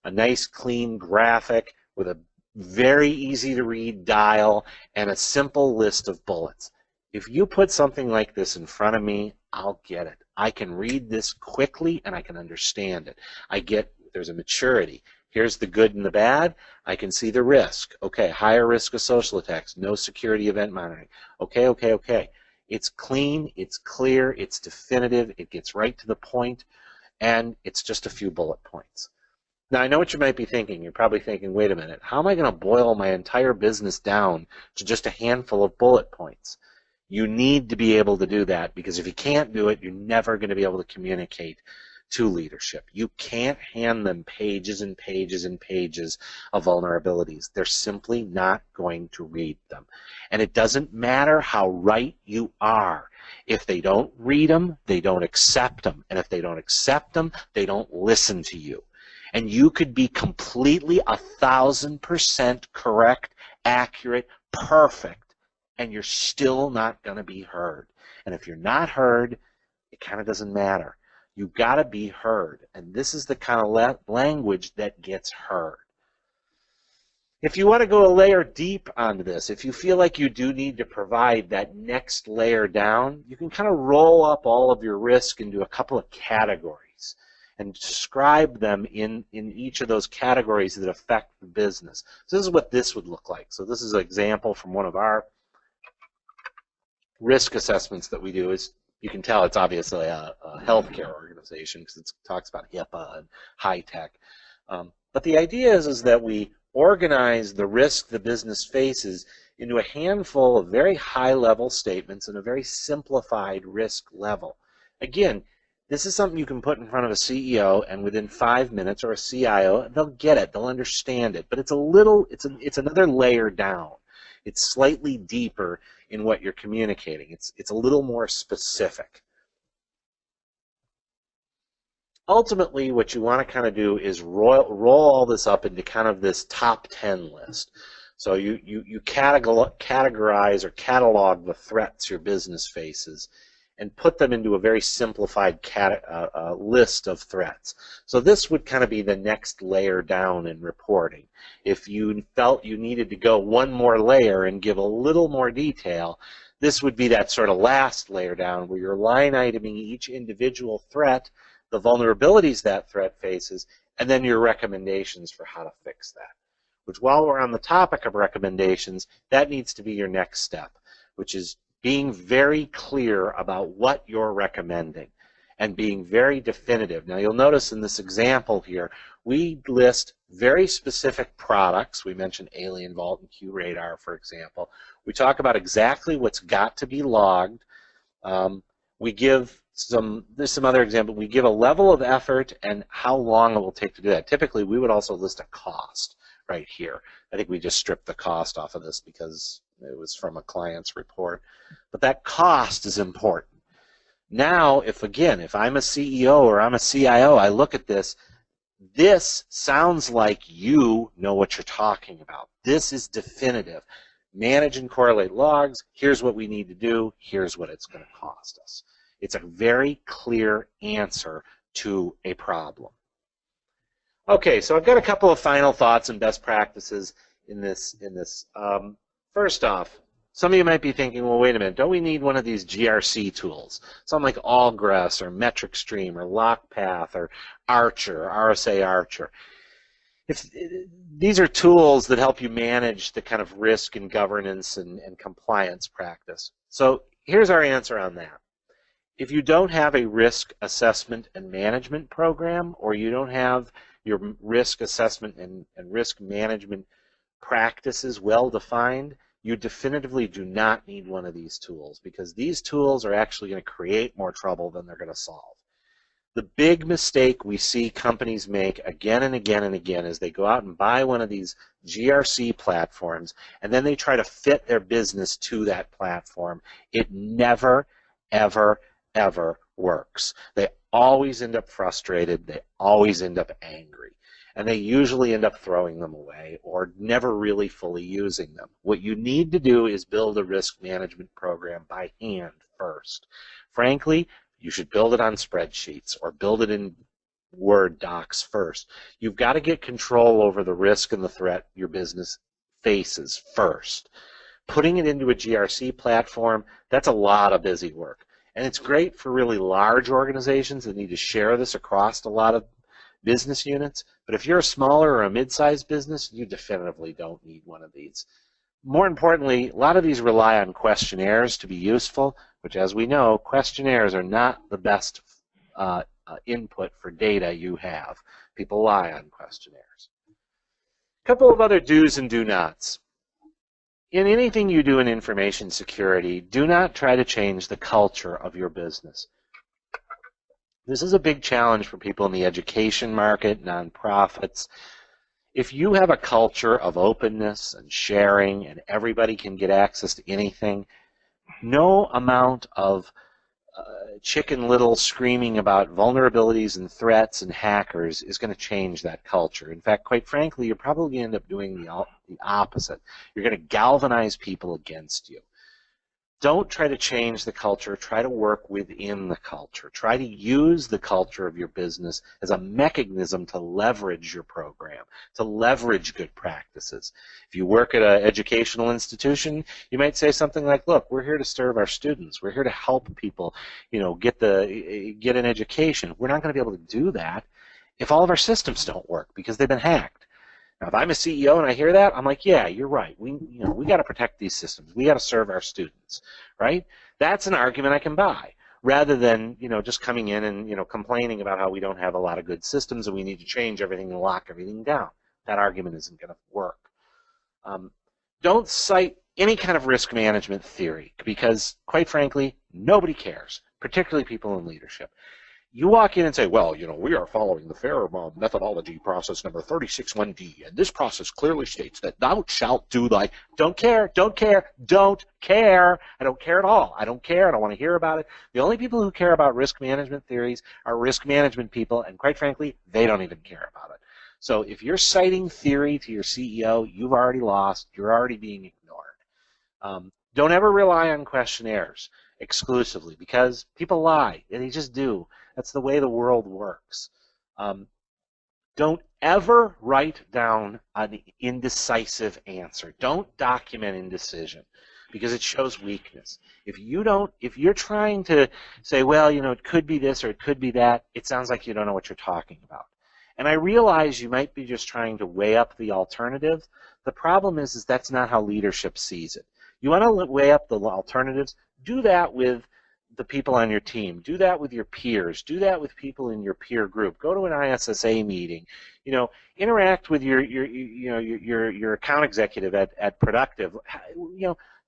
[SPEAKER 2] A nice, clean graphic with a very easy to read dial and a simple list of bullets. If you put something like this in front of me, I'll get it. I can read this quickly and I can understand it. I get there's a maturity. Here's the good and the bad. I can see the risk. Okay, higher risk of social attacks, no security event monitoring. Okay. It's clean, it's clear, it's definitive, it gets right to the point, and it's just a few bullet points. Now, I know what you might be thinking. You're probably thinking, wait a minute, how am I going to boil my entire business down to just a handful of bullet points? You need to be able to do that, because if you can't do it, you're never going to be able to communicate to leadership. You can't hand them pages and pages and pages of vulnerabilities. They're simply not going to read them. And it doesn't matter how right you are. If they don't read them, they don't accept them. And if they don't accept them, they don't listen to you. And you could be completely 1,000% correct, accurate, perfect, and you're still not going to be heard. And if you're not heard, it kind of doesn't matter. You've got to be heard. And this is the kind of language that gets heard. If you want to go a layer deep onto this, if you feel like you do need to provide that next layer down, you can kind of roll up all of your risk into a couple of categories and describe them in each of those categories that affect the business. So this is what this would look like. So this is an example from one of our risk assessments that we do. Is you can tell it's obviously a healthcare organization because it talks about HIPAA and high tech. But the idea is that we organize the risk the business faces into a handful of very high-level statements and a very simplified risk level. Again, this is something you can put in front of a CEO, and within 5 minutes, or a CIO, they'll get it, they'll understand it. But it's another layer down. It's slightly deeper in what you're communicating. It's a little more specific. Ultimately, what you want to kind of do is roll all this up into kind of this top 10 list. So you categorize or catalog the threats your business faces and put them into a very simplified list of threats. So this would kind of be the next layer down in reporting. If you felt you needed to go one more layer and give a little more detail, this would be that sort of last layer down where you're line iteming each individual threat, the vulnerabilities that threat faces, and then your recommendations for how to fix that. Which, while we're on the topic of recommendations, that needs to be your next step, which is being very clear about what you're recommending and being very definitive. Now, you'll notice in this example here, we list very specific products. We mentioned Alien Vault and QRadar, for example. We talk about exactly what's got to be logged. We give there's some other example. We give a level of effort and how long it will take to do that. Typically, we would also list a cost right here. I think we just stripped the cost off of this because it was from a client's report. But that cost is important. Now, if I'm a CEO or I'm a CIO, I look at this, this sounds like you know what you're talking about. This is definitive. Manage and correlate logs. Here's what we need to do. Here's what it's going to cost us. It's a very clear answer to a problem. Okay, so I've got a couple of final thoughts and best practices in this. First off, some of you might be thinking, well, wait a minute, don't we need one of these GRC tools? Something like Allgress or Metric Stream or LockPath or Archer, RSA Archer. These are tools that help you manage the kind of risk and governance and compliance practice. So here's our answer on that. If you don't have a risk assessment and management program, or you don't have your risk assessment and risk management practices well defined, you definitively do not need one of these tools, because these tools are actually going to create more trouble than they're going to solve. The big mistake we see companies make again and again and again is they go out and buy one of these GRC platforms, and then they try to fit their business to that platform. It never, ever, ever works. They always end up frustrated. They always end up angry. And they usually end up throwing them away or never really fully using them. What you need to do is build a risk management program by hand first. Frankly, you should build it on spreadsheets or build it in Word docs first. You've got to get control over the risk and the threat your business faces first. Putting it into a GRC platform, that's a lot of busy work. And it's great for really large organizations that need to share this across a lot of business units. But if you're a smaller or a mid-sized business, you definitively don't need one of these. More importantly, a lot of these rely on questionnaires to be useful. which, as we know, questionnaires are not the best input for data you have. People lie on questionnaires. A couple of other do's and do nots. In anything you do in information security, do not try to change the culture of your business. This is a big challenge for people in the education market, nonprofits. If you have a culture of openness and sharing and everybody can get access to anything, no amount of Chicken Little screaming about vulnerabilities and threats and hackers is going to change that culture. In fact, quite frankly, you're probably going to end up doing the opposite. You're going to galvanize people against you. Don't try to change the culture. Try to work within the culture. Try to use the culture of your business as a mechanism to leverage your program, to leverage good practices. If you work at an educational institution, you might say something like, look, we're here to serve our students. We're here to help people, get an education. We're not going to be able to do that if all of our systems don't work because they've been hacked. Now, if I'm a CEO and I hear that, I'm like, yeah, you're right. We got to protect these systems. We got to serve our students, right? That's an argument I can buy, rather than just coming in and complaining about how we don't have a lot of good systems and we need to change everything and lock everything down. That argument isn't going to work. Don't cite any kind of risk management theory because, quite frankly, nobody cares, particularly people in leadership. You walk in and say, well, we are following the FAIR methodology process number 361D, and this process clearly states that thou shalt do thy. Don't care, don't care, don't care. I don't care at all. I don't care. I don't want to hear about it. The only people who care about risk management theories are risk management people, and quite frankly, they don't even care about it. So if you're citing theory to your CEO, you've already lost. You're already being ignored. Don't ever rely on questionnaires exclusively because people lie. They just do. That's the way the world works. Don't ever write down an indecisive answer. Don't document indecision because it shows weakness. If you're trying to say, well, it could be this or it could be that, it sounds like you don't know what you're talking about. And I realize you might be just trying to weigh up the alternatives. The problem is that's not how leadership sees it. You want to weigh up the alternatives? Do that with the people on your team. Do that with your peers. Do that with people in your peer group. Go to an ISSA meeting. Interact with your account executive at Productive.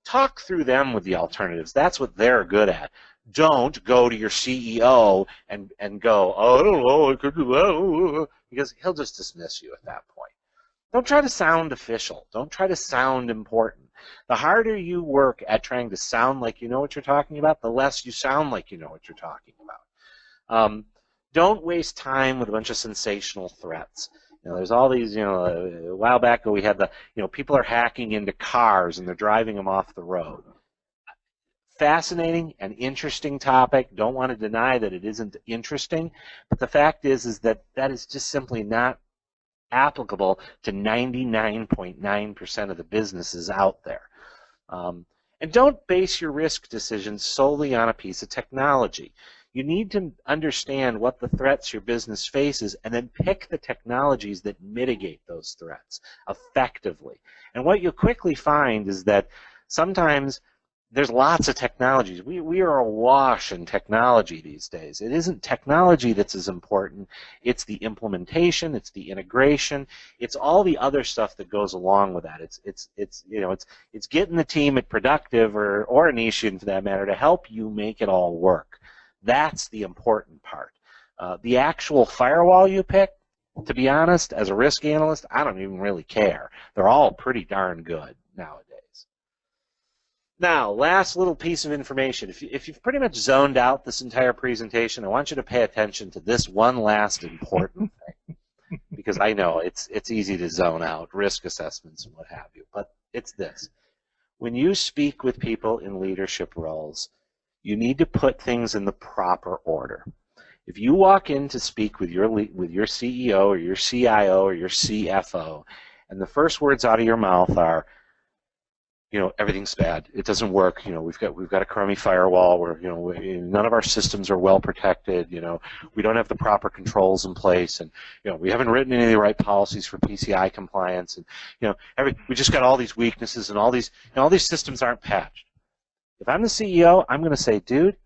[SPEAKER 2] Talk through them with the alternatives. That's what they're good at. Don't go to your CEO and go, oh, I don't know, I could do that, because he'll just dismiss you at that point. Don't try to sound official. Don't try to sound important. The harder you work at trying to sound like you know what you're talking about, the less you sound like you know what you're talking about. Don't waste time with a bunch of sensational threats. There's all these, a while back ago we had the, people are hacking into cars and they're driving them off the road. Fascinating and interesting topic. Don't want to deny that it isn't interesting, but the fact is that is just simply not applicable to 99.9% of the businesses out there. And don't base your risk decisions solely on a piece of technology. You need to understand what the threats your business faces and then pick the technologies that mitigate those threats effectively. And what you'll quickly find is that sometimes there's lots of technologies. We are awash in technology these days. It isn't technology that's as important. It's the implementation. It's the integration. It's all the other stuff that goes along with that. It's getting the team at Productive or Anitian for that matter to help you make it all work. That's the important part. The actual firewall you pick, to be honest, as a risk analyst, I don't even really care. They're all pretty darn good nowadays. Now, last little piece of information. If you've pretty much zoned out this entire presentation, I want you to pay attention to this one last important thing. Because I know it's easy to zone out, risk assessments and what have you. But it's this. When you speak with people in leadership roles, you need to put things in the proper order. If you walk in to speak with your CEO or your CIO or your CFO, and the first words out of your mouth are, everything's bad. It doesn't work. We've got a crummy firewall. None of our systems are well protected. We don't have the proper controls in place, and we haven't written any of the right policies for PCI compliance, and we just got all these weaknesses, and all these systems aren't patched. If I'm the CEO, I'm going to say, dude,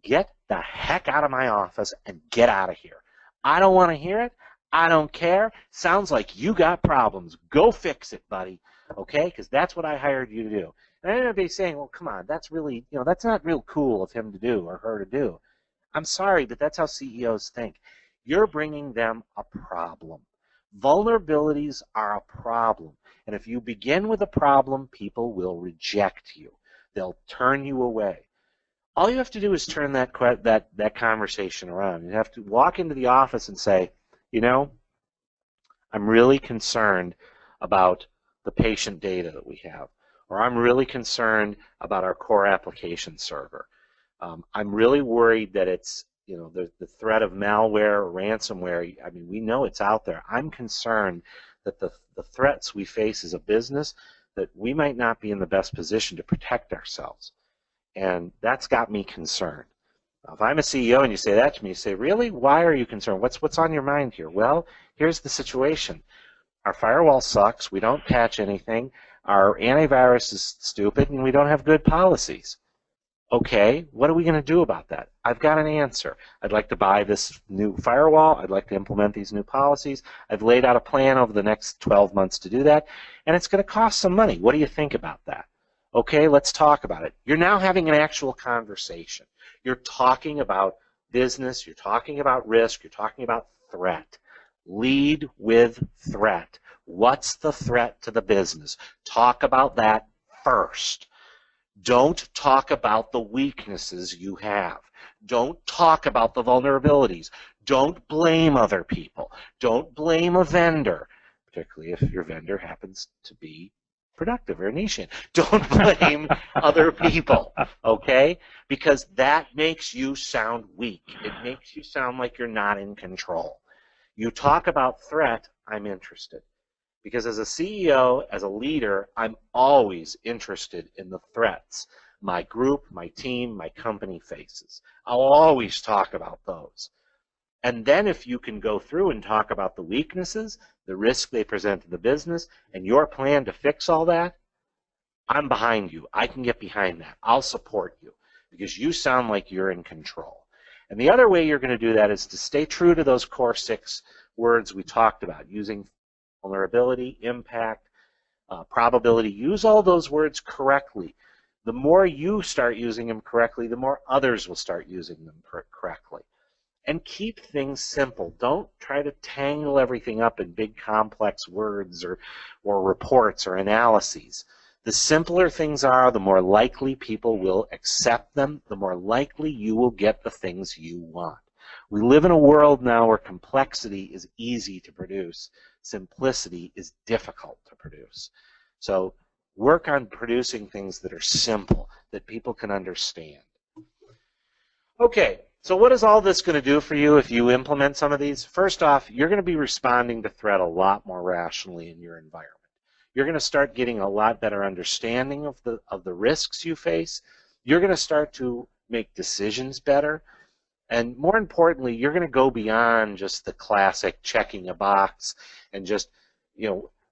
[SPEAKER 2] get the heck out of my office and get out of here. I don't want to hear it. I don't care. Sounds like you got problems. Go fix it, buddy. Okay? Because that's what I hired you to do. And everybody's saying, well, come on, that's really, that's not real cool of him to do or her to do. I'm sorry, but that's how CEOs think. You're bringing them a problem. Vulnerabilities are a problem. And if you begin with a problem, people will reject you. They'll turn you away. All you have to do is turn that conversation around. You have to walk into the office and say, I'm really concerned about the patient data that we have, or I'm really concerned about our core application server. I'm really worried that it's, the threat of malware or ransomware. I mean, we know it's out there. I'm concerned that the threats we face as a business, that we might not be in the best position to protect ourselves. And that's got me concerned. If I'm a CEO and you say that to me, you say, really? Why are you concerned? What's on your mind here? Well, here's the situation. Our firewall sucks. We don't patch anything. Our antivirus is stupid, and we don't have good policies. Okay, what are we going to do about that? I've got an answer. I'd like to buy this new firewall. I'd like to implement these new policies. I've laid out a plan over the next 12 months to do that, and it's going to cost some money. What do you think about that? Okay, let's talk about it. You're now having an actual conversation. You're talking about business. You're talking about risk. You're talking about threat. Lead with threat. What's the threat to the business? Talk about that first. Don't talk about the weaknesses you have. Don't talk about the vulnerabilities. Don't blame other people. Don't blame a vendor, particularly if your vendor happens to be productive or Anitian. Don't blame other people, okay? Because that makes you sound weak. It makes you sound like you're not in control. You talk about threat, I'm interested. Because as a CEO, as a leader, I'm always interested in the threats my group, my team, my company faces. I'll always talk about those. And then if you can go through and talk about the weaknesses, the risk they present to the business, and your plan to fix all that, I'm behind you. I can get behind that. I'll support you because you sound like you're in control. And the other way you're going to do that is to stay true to those core 6 words we talked about, using vulnerability, impact, probability. Use all those words correctly. The more you start using them correctly, the more others will start using them correctly. And keep things simple. Don't try to tangle everything up in big complex words or reports or analyses. The simpler things are, the more likely people will accept them, the more likely you will get the things you want. We live in a world now where complexity is easy to produce. Simplicity is difficult to produce. So work on producing things that are simple, that people can understand. Okay, so what is all this going to do for you if you implement some of these? First off, you're going to be responding to threat a lot more rationally in your environment. You're going to start getting a lot better understanding of the risks you face. You're going to start to make decisions better. And more importantly, you're going to go beyond just the classic checking a box and just,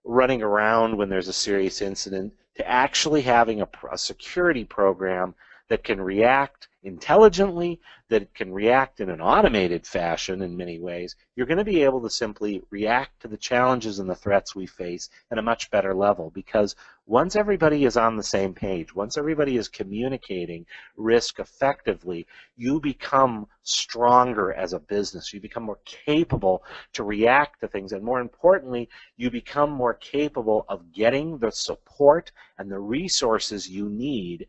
[SPEAKER 2] running around when there's a serious incident to actually having a security program that can react intelligently, that can react in an automated fashion in many ways. You're going to be able to simply react to the challenges and the threats we face at a much better level, because once everybody is on the same page, once everybody is communicating risk effectively, you become stronger as a business. You become more capable to react to things, and more importantly, you become more capable of getting the support and the resources you need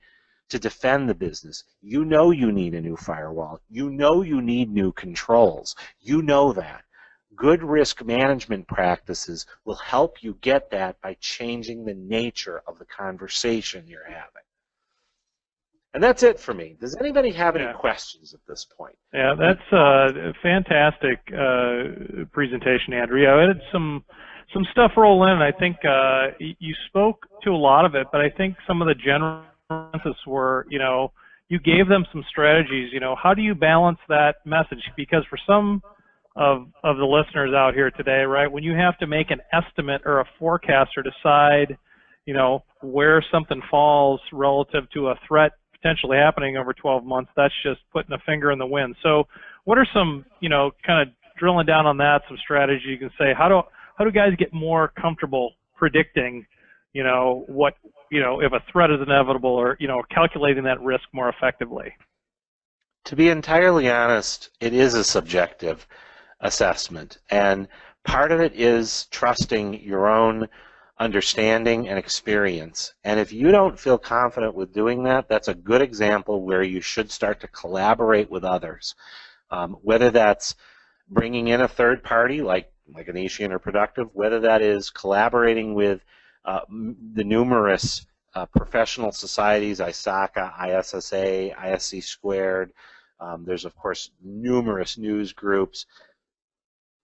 [SPEAKER 2] to defend the business. You know you need a new firewall. You know you need new controls. You know that. Good risk management practices will help you get that by changing the nature of the conversation you're having. And that's it for me. Does anybody have any questions at this point?
[SPEAKER 1] Yeah, that's a fantastic presentation, Andrew. Yeah, I had some stuff roll in. I think you spoke to a lot of it, but I think some of the general were, you gave them some strategies. How do you balance that message? Because for some of the listeners out here today, right, when you have to make an estimate or a forecast or decide, where something falls relative to a threat potentially happening over 12 months, that's just putting a finger in the wind. So what are some, kind of drilling down on that, some strategies you can say, how do guys get more comfortable predicting, what, if a threat is inevitable, or, calculating that risk more effectively?
[SPEAKER 2] To be entirely honest, it is a subjective assessment, and part of it is trusting your own understanding and experience. And if you don't feel confident with doing that, that's a good example where you should start to collaborate with others, whether that's bringing in a third party like Anitian or Productive, whether that is collaborating with the numerous professional societies, ISACA, ISSA, ISC squared. There's, of course, numerous news groups.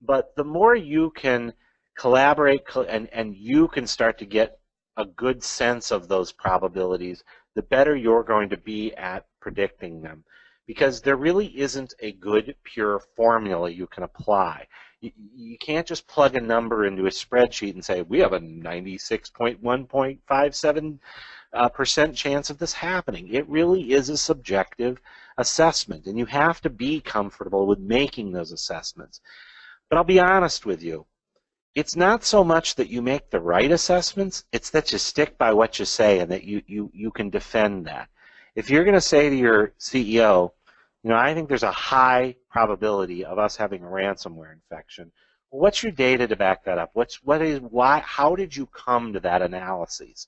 [SPEAKER 2] But the more you can collaborate and you can start to get a good sense of those probabilities, the better you're going to be at predicting them. Because there really isn't a good, pure formula you can apply. You can't just plug a number into a spreadsheet and say, we have a 96.1.57% chance of this happening. It really is a subjective assessment, and you have to be comfortable with making those assessments. But I'll be honest with you, it's not so much that you make the right assessments, it's that you stick by what you say and that you can defend that. If you're going to say to your CEO, I think there's a high probability of us having a ransomware infection. Well, what's your data to back that up? How did you come to that analysis?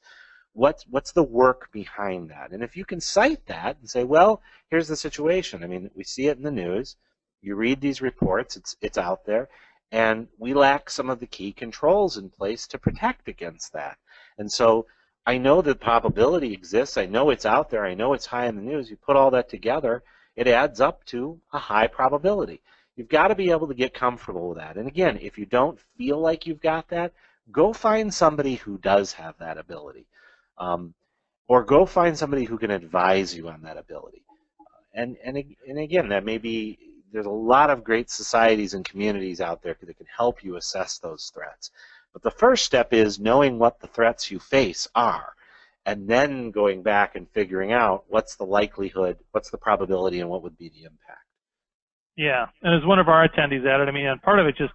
[SPEAKER 2] What's the work behind that? And if you can cite that and say, well, here's the situation. I mean, we see it in the news. You read these reports. It's out there. And we lack some of the key controls in place to protect against that. And so I know the probability exists. I know it's out there. I know it's high in the news. You put all that together, it adds up to a high probability. You've got to be able to get comfortable with that. And again, if you don't feel like you've got that, go find somebody who does have that ability. Or go find somebody who can advise you on that ability. And again, that may be, there's a lot of great societies and communities out there that can help you assess those threats. But the first step is knowing what the threats you face are, and then going back and figuring out what's the likelihood, what's the probability, and what would be the impact.
[SPEAKER 1] Yeah, and as one of our attendees added, and part of it just,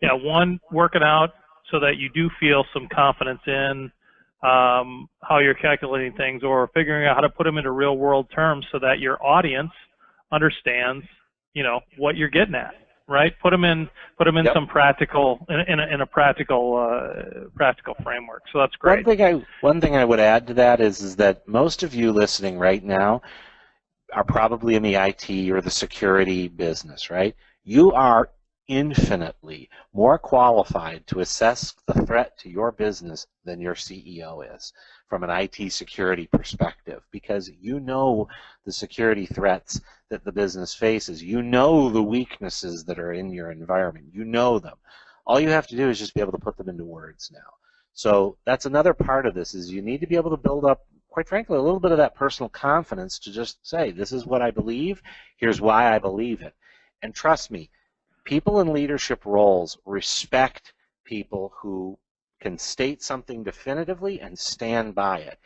[SPEAKER 1] one, working out so that you do feel some confidence in how you're calculating things, or figuring out how to put them into real world terms so that your audience understands, what you're getting at. Right, put them in yep. Some practical in a practical framework. So that's great.
[SPEAKER 2] One thing I would add to that is that most of you listening right now are probably in the IT or the security business, right? You are infinitely more qualified to assess the threat to your business than your CEO is from an IT security perspective, because you know the security threats that the business faces. You know the weaknesses that are in your environment. You know them. All you have to do is just be able to put them into words now. So that's another part of this, is you need to be able to build up, quite frankly, a little bit of that personal confidence to just say, this is what I believe, here's why I believe it. And trust me, people in leadership roles respect people who can state something definitively and stand by it.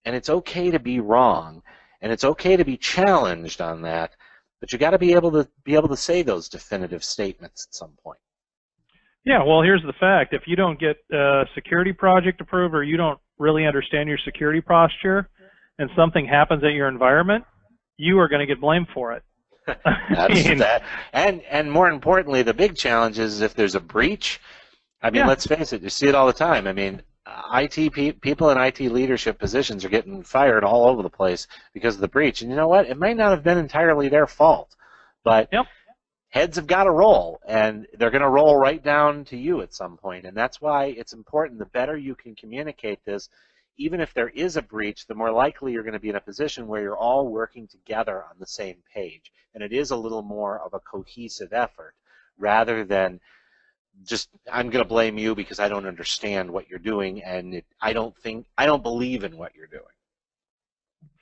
[SPEAKER 2] And it's okay to be wrong, and it's okay to be challenged on that, but you got to be able to say those definitive statements at some point.
[SPEAKER 1] Yeah, well, here's the fact. If you don't get a security project approved, or you don't really understand your security posture, and something happens at your environment, you are going to get blamed for it.
[SPEAKER 2] That's that. And more importantly, the big challenge is if there's a breach. Let's face it, you see it all the time. People in IT leadership positions are getting fired all over the place because of the breach. And you know what? It might not have been entirely their fault, but yep. Heads have got to roll, and they're going to roll right down to you at some point. And that's why it's important. The better you can communicate this, even if there is a breach, the more likely you're going to be in a position where you're all working together on the same page. And it is a little more of a cohesive effort rather than just, I'm going to blame you because I don't understand what you're doing, and I don't believe in what you're doing.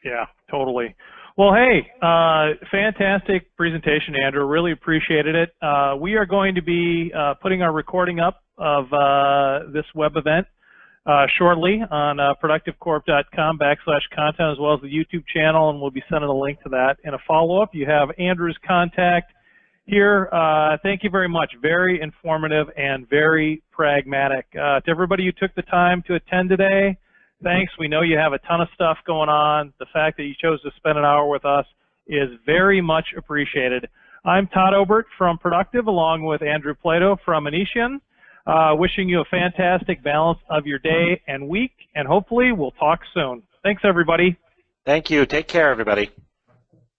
[SPEAKER 1] Yeah, totally. Well, hey, fantastic presentation, Andrew. Really appreciated it. We are going to be putting our recording up of this web event shortly on productivecorp.com/content, as well as the YouTube channel, and we'll be sending a link to that in a follow-up. You have Andrew's contact here. Thank you very much. Very informative and very pragmatic. To everybody who took the time to attend today, thanks. We know you have a ton of stuff going on. The fact that you chose to spend an hour with us is very much appreciated. I'm Todd Obert from Productive, along with Andrew Plato from Anitian. Wishing you a fantastic balance of your day and week, and hopefully we'll talk soon. Thanks, everybody.
[SPEAKER 2] Thank you. Take care, everybody.